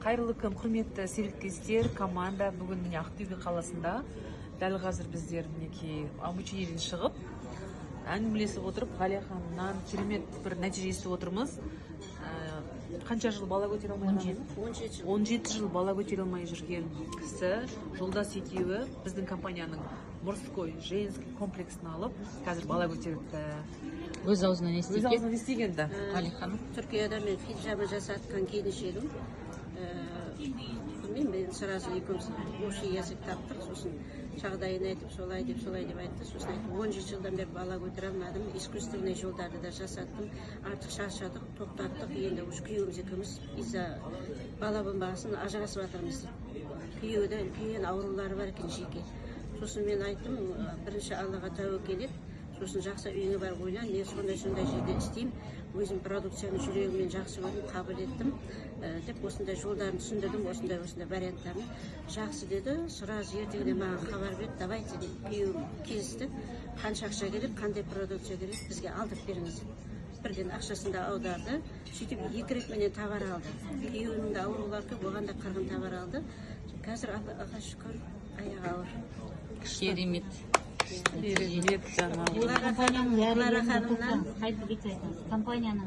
Кайрылуу күн, құрметті серіктестер, команда бүгін міне Ақтөбе қаласында. Дәл қазір біздер мінекей обучениеден шығып, әңгімелесіп отырып, Ғалия ханымнан керемет бір нәтиже естіп отырмыз. Қанша жыл бала көтере алмай? 17 жыл бала көтере алмай жүрген кісі, жолдас екеуі біздің компанияның морской, женский комплексін алып, қазір бала көтеріпті. Өз аузынан естігенді. Ғалия ханым. Түркияда мен хиджабы жасатқан келіншегім. Мен сразу екеуміз общий язык таптық, сосын жағдайын айтып, солай деп айтты. Сосын айтып, 17 жылдан бері бала көтере алмадым, искусственный жолдарды да жасаттым, артық шаршадық, тоқтаттық, енді уж күйеуіміз екеуміз из-за бала болмағасын ажырасып жатырмыз. Күйеудің үлкен аурулары бар екен жеке. Сосын мен айттым, бірінші Аллаға тәуекел ет, сосын жақсы үйіңе барып ойлан, не сондай жерде істеймін, өзім продукцияны жүрегіммен жақсы көрдім, қабыл еттім деп осындай жолдарын түсіндірдім, осындай варианттарын. Жақсы деді, сразу ертеңіне маған хабар берді, давайте деп күйеуім келісті, қанша ақша керек, қандай продукция керек, бізге алдырып беріңіз. Бірден ақшасын да аударды, сөйтіп 2 рет менен товар алды. Күйеуімнің де аурулары көп, оған да қырғын товар алды. Қазір Аллаға шүкір, аяғы ауыр. Керемет. Керемет, жаңа. Компанияның